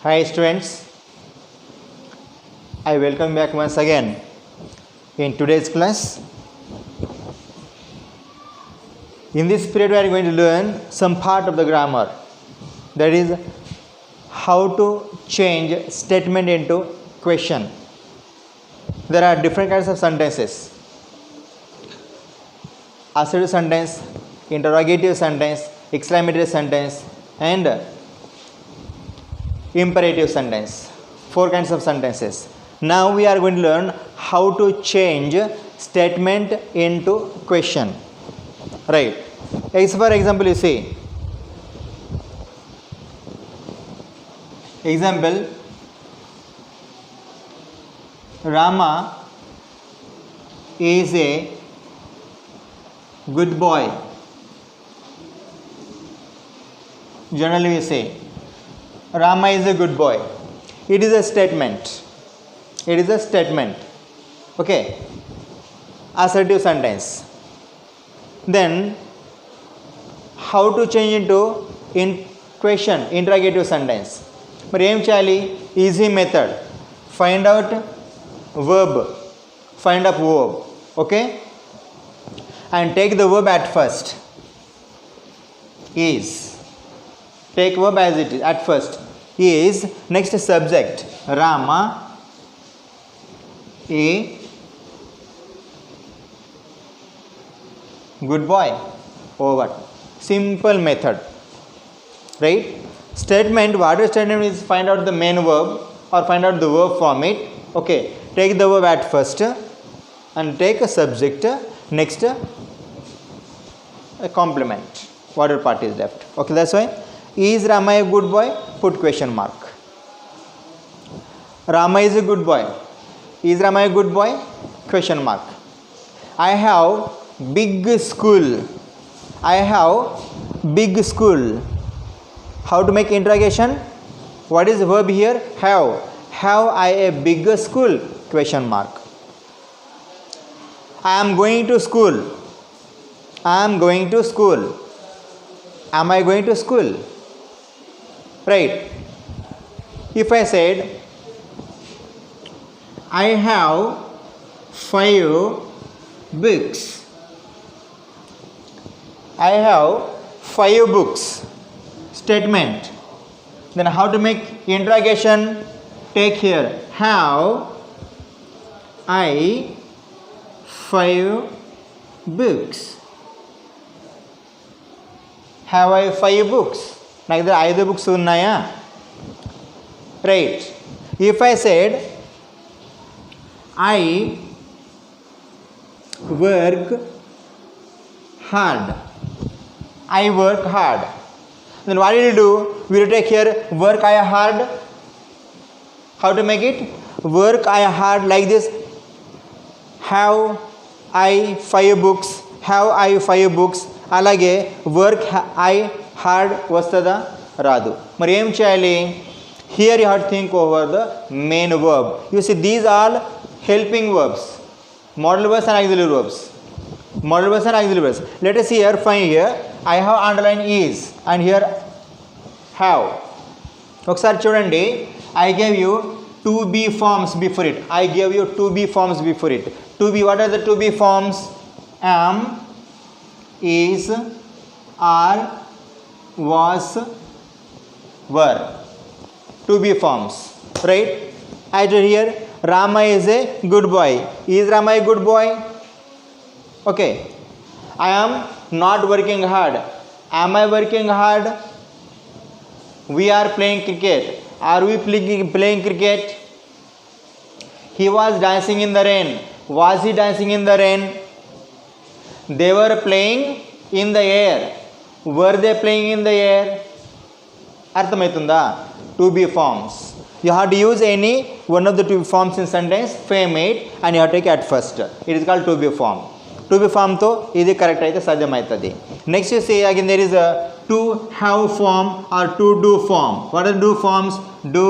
Hi students, I welcome back once again in today's class. In this period we are going to learn some part of the grammar, that is how to change statement into question. There are different kinds of sentences: assertive sentence, interrogative sentence, exclamatory sentence and imperative sentence. 4 kinds of sentences. Now we are going to learn how to change statement into question. Right. For example, you see. Example, Rama is a good boy. Generally we say Rama is a good boy. It is a statement. It is a statement. Okay. Assertive sentence. Then how to change into in question, interrogative sentence. But em cheyali? Easy method. Find out verb. Find up verb. Okay. And take the verb at first. Is. Take verb as it is at first. Is, next subject, Rama, a good boy. Over. Simple method. Right? Statement, whatever statement is, find out the main verb or find out the verb form it. Okay. Take the verb at first and take a subject, next a complement. Whatever part is left. Okay, that's why. Is Rama a good boy? Put question mark. Rama is a good boy. Is Rama a good boy? Question mark. I have big school. I have big school. How to make interrogation? What is the verb here? Have. Have I a big school? Question mark. I am going to school. I am going to school. Am I going to school? Right. If I said I have 5 books. I have 5 books. Statement. Then how to make interrogation? Take here. Have I 5 books? Have I 5 books? నా దగ్గర 5 books ఉన్నాయా? Right. If I said I work hard. I work hard. Then what will you do? We will take here work I hard. How to make it? Work I hard like this. Have I 5 books? Have I 5 books? అలాగే work I hard వస్తుందా? రాదు. మరి ఏం చేయాలి? Here you have to think over the main verb. You see these are helping verbs, modal verbs and auxiliary verbs. Modal verbs and auxiliary verbs. Let us here find here I have underlined is and here have. ఒకసారి చూడండి. I gave you 2B forms before it. I gave you 2B forms before it. 2B, what are the 2B forms? Am, is, are, was, were. 2B forms. Right? I did here Rama is a good boy. Is Rama a good boy? Okay. I am not working hard. Am I working hard? We are playing cricket. Are we playing cricket? He was dancing in the rain. Was he dancing in the rain? They were playing in the air. Were they playing in the air? అర్థమవుతుందా? 2B forms. You have to use any one of the 2B forms in sentence, frame it and you have to take at first. It is called 2B form. 2B form తో ఇది correct అయితే సాధ్యమవుతుంది. Next you see again there is a to have form or to do form. What are do forms? Do,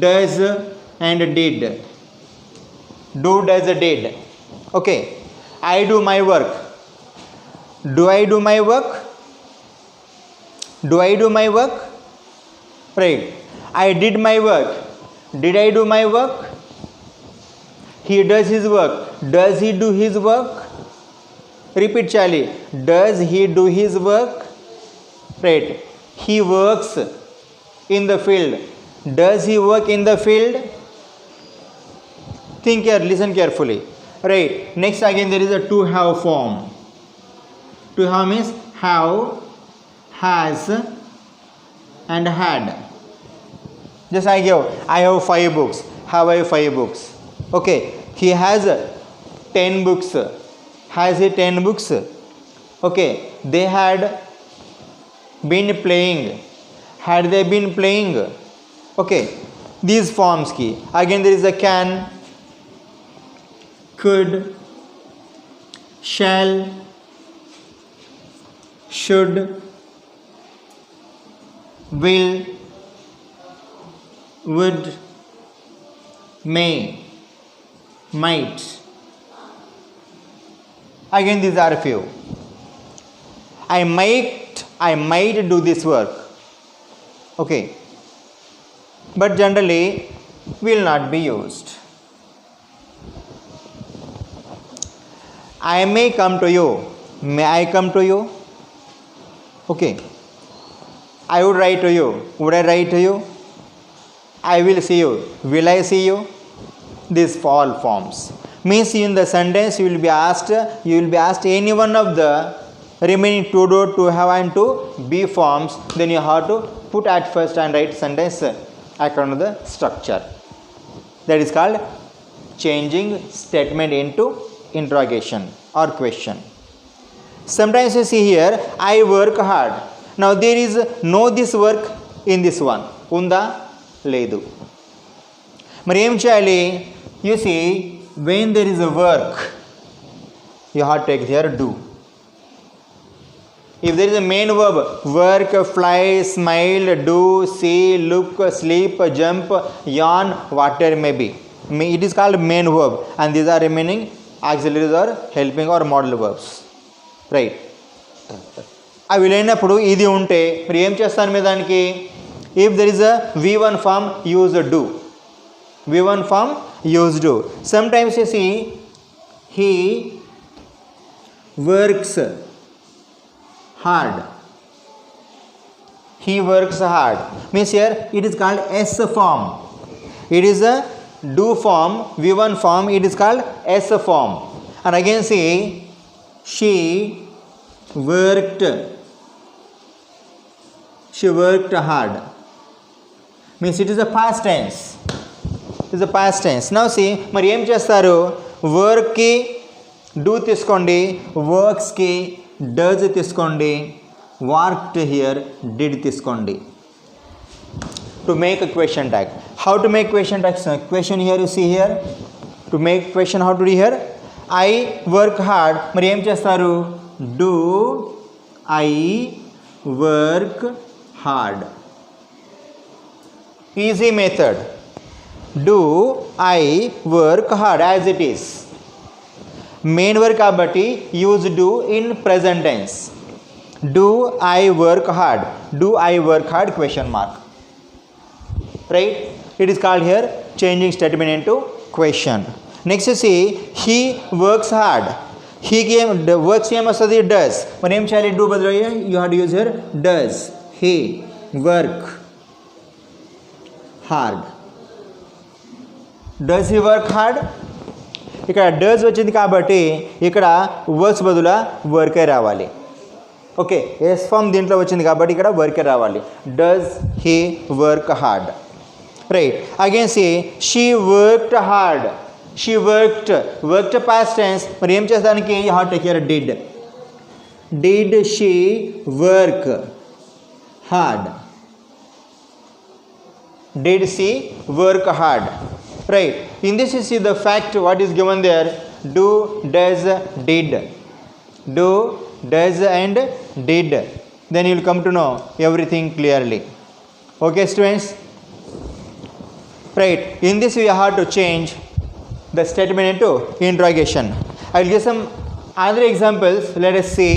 does and did. Do, does, did. Okay. I do my work. Do I do my work? Do I do my work? Right. I did my work. Did I do my work? He does his work. Does he do his work? Repeat, Charlie. Does he do his work? Right. He works in the field. Does he work in the field? Think here, listen carefully. Right. Next again there is a to have form. To have means have, has and had. Just I have 5 books. Have I 5 books? Okay. He has 10 books. Has he 10 books? Okay. They had been playing. Had they been playing? Okay. These forms key. Again there is a can, could, shall, should, will, would, may, might. Again these are few. I might do this work. Okay. But generally will not be used. I may come to you. May I come to you? Okay. I would write to you. Would I write to you? I will see you. Will I see you? These all forms. Means in the sentence you will be asked any one of the remaining to do, to have and to be forms. Then you have to put at first and write sentence according to the structure. That is called changing statement into interrogation or question. Sometimes you see here, I work hard. Now there is no this work in this one. Unda ledu. Mari em cheyali? You see, when there is a work, you have to take here do. If there is a main verb, work, fly, smile, do, see, look, sleep, jump, yawn, whatever it may be. It is called main verb, and these are remaining auxiliaries or helping or modal verbs. Right. అవి లేనప్పుడు ఇది ఉంటే మరి ఏం చేస్తాను మీ దానికి? If there is a V1 form, use do. V1 form, use do. Sometimes you see, he works hard. He works hard. Means here it is called S form. It is a do form, V1 form. It is called S form. And again see, she worked hard. Means it is a past tense. It is a past tense. Now see, మరి ఏం చేస్తారు? Work కి do తీసుకోండి, works కి does తీసుకోండి, worked here did తీసుకోండి. To make a question tag. How to make question tag? Question here you see here. To make question, how to do here? I work hard. మరి ఏం చేస్తారు? Do I work hard? Easy method. Do I work hard as it is. Main work kabatti use do in present tense. Do I work hard? Do I work hard? Question mark. Right? It is called here changing statement into question. Next you see, he works hard. He came, the works came as the does. When name chali do badlo you have to use here does. He work hard. Does he work hard? ఇక్కడ does వచ్చింది కాబట్టి ఇక్కడ works బదులు వర్కే రావాలి. Okay, yes form దీంట్లో వచ్చింది కాబట్టి ఇక్కడ వర్కే రావాలి. Does he work hard. Right. Again see she worked hard. She worked past tense. మరి ఏం చేస్తానికి heart take here did. Did she work hard? Did she work hard? Right. In this you see the fact what is given there. Do, does, did. Do, does and did. Then you will come to know everything clearly. Okay students? Right. In this we have to change the statement into interrogation. I will give some other examples. Let us see.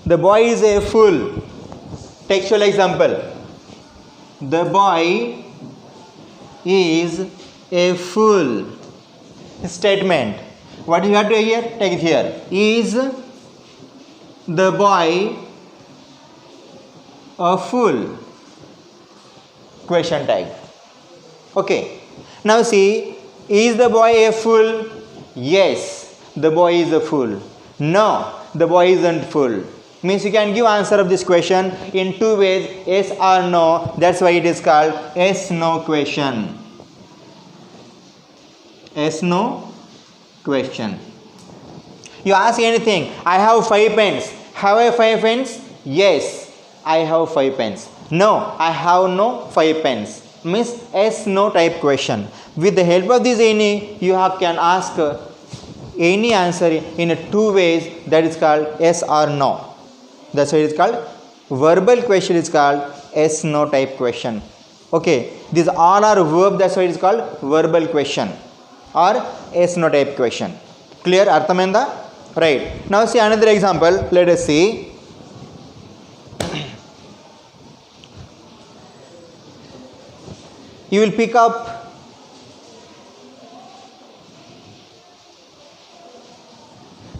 The boy is a fool. Textual example. The boy is a fool. Statement. What you have to here? Take it here. Is the boy a fool? Question tag. Okay. Now see, is the boy a fool? Yes, the boy is a fool. No, the boy isn't fool. Means you can give answer of this question in two ways, yes or no. That's why it is called yes no question. Yes no question. You ask anything. I have 5 pens. Have I 5 pens? Yes, I have 5 pens. No, I have no 5 pens. Means yes no type question. With the help of this any, you can ask any answer in 2 ways. That is called yes or no. That's why it is called verbal question. Is called yes no type question. Okay, these all are verb. That's why it is called verbal question or yes no type question. Clear? Arthamenda? Right. Now see another example. Let us see. You will pick up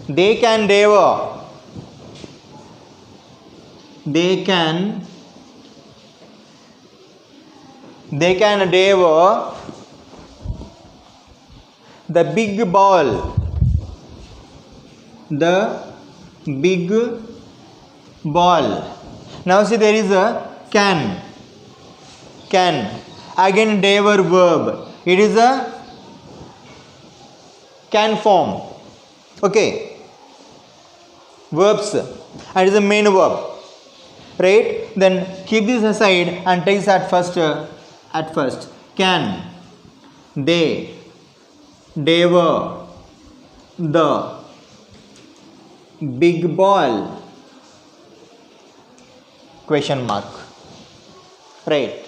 they can devour. They can devour the big ball. The big ball. Now see there is a can. Again devour verb. It is a can form. Okay. Verbs. And it is a main verb. Right? Then keep this aside and take this at first. Can they devour the big ball? Question mark. Right.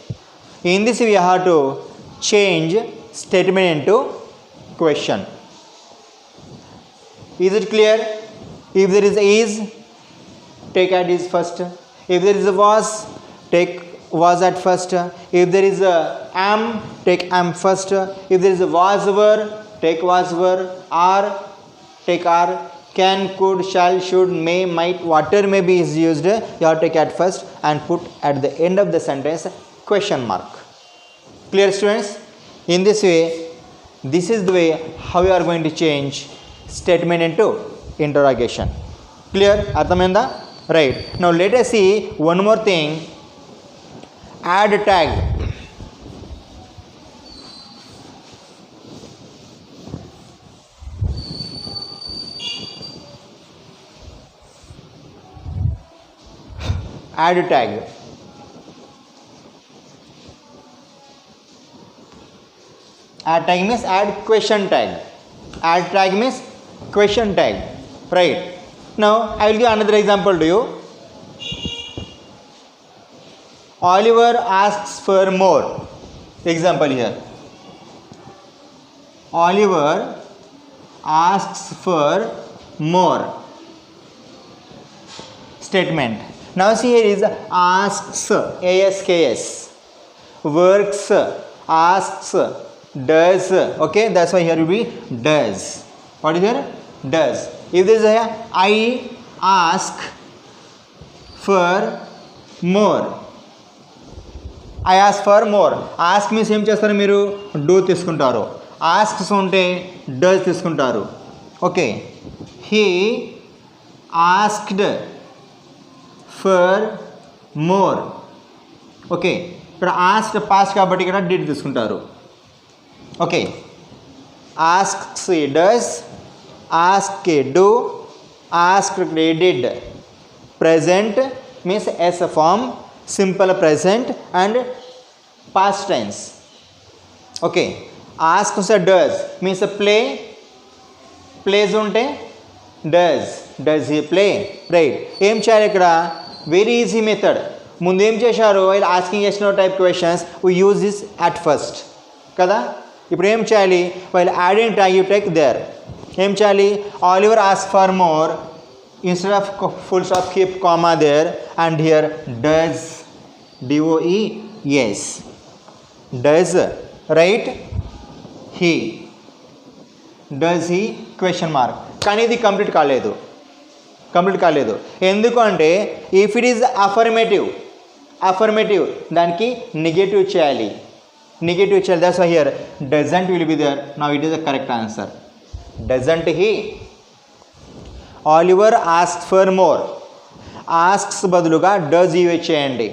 In this we have to change statement into question. Is it clear? If there is, take at is first. If there is a was, take was at first. If there is a am, take am first. If there is a was were, take was were. Are, take are. Can, could, shall, should, may, might, whatever may be is used, you have to take at first and put at the end of the sentence question mark. Clear, students? In this way, this is the way how you are going to change statement into interrogation. Clear? Arthamenda? Right. Now let us see one more thing. Add tag. Add tag. Add tag means add question tag. Add tag means question tag. Right. Now I will give another example to you. Oliver asks for more. Example here. Oliver asks for more. Statement. Now see here is asks, asks, works, asks, does. Okay, that's why here will be does. What is here? Does. If there is a I ask for more. I ask for more. Ask means ఏం చేస్తారు మీరు? Do తీసుకుంటారు. Asks ఉంటే does తీసుకుంటారు. Okay. He asked for more. Okay. ఇక్కడ asked past కాబట్టి ఇక్కడ did తీసుకుంటారు. Okay. Asks does, ask do, asked did. Present means as a form, simple present and past tense. Okay. Ask does means a play, plays ఉంటే does he play. Right. ఏం చేయాలి ఇక్కడ? Very easy method. ముందు ఏం చేశారు? While asking yes no type questions we use this at first కదా. ఇప్పుడు ఏం చేయాలి? While adding tag you take there. ఏం చేయాలి? Oliver ask for more. instead of full stop keep comma there, and here does, DOE, yes, does, right, he, does he question mark, కానీ ఇది complete కాలేదు ఎందుకు అంటే ఇఫ్ ఇట్ ఈజ్ అఫర్మేటివ్ దానికి negative చేయాలి that's why here doesn't will be there. Now it is the correct answer. Doesn't he, Oliver asks for more, asks బదులుగా does use చేయండి.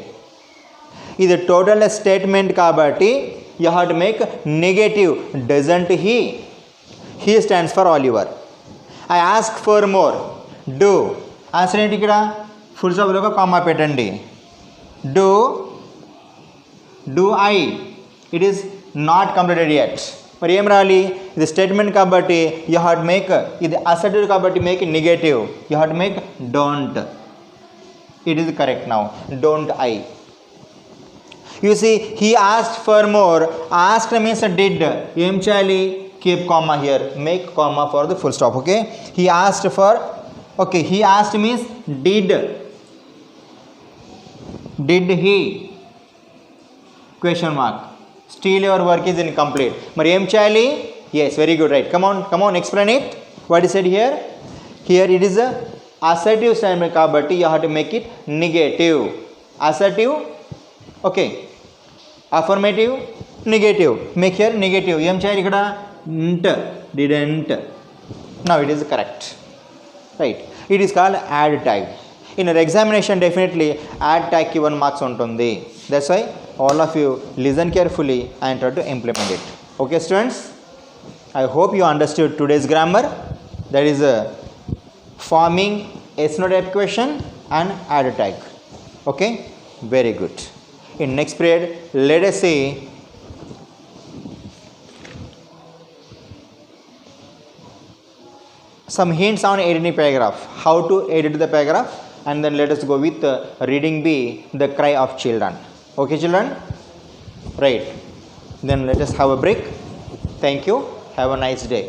ఇది టోటల్ స్టేట్మెంట్ కాబట్టి you have to make negative. Doesn't he stands for Oliver. I ask for more, do, answer ఏంటి ఇక్కడ full స్టాప్లో comma పెట్టండి. Do I, it is not completed yet. మరి ఏం రాలి, ఇది స్టేట్మెంట్ కాబట్టి యూ హ్యావ్ టు మేక్, ఇది అసర్టివ్ కాబట్టి make negative, you have to make don't. It is correct. Now don't I. You see he asked for more, asked means did, ఏం చేయాలి, keep comma here, make comma for the full stop. Okay, he asked for, okay, he asked means did he question mark, still your work is incomplete. మరి ఏం చేయాలి, yes, very good, right, come on explain it. What is said here it is a assertive statement కాబట్టి you have to make it negative. Assertive, okay, affirmative, negative, make here negative. ఏం చేయాలి ఇక్కడ, didn't. Now it is correct, right. It is called add tag. In an examination definitely add tag ki 1 marks untundi. That's why all of you listen carefully and try to implement it. Okay students, I hope you understood today's grammar, that is forming yes no type question and add tag. Okay, very good. In next period let us see some hints on editing paragraph, how to edit the paragraph, and then let us go with reading B, the cry of children. Okay children, right, then let us have a break. Thank you, have a nice day.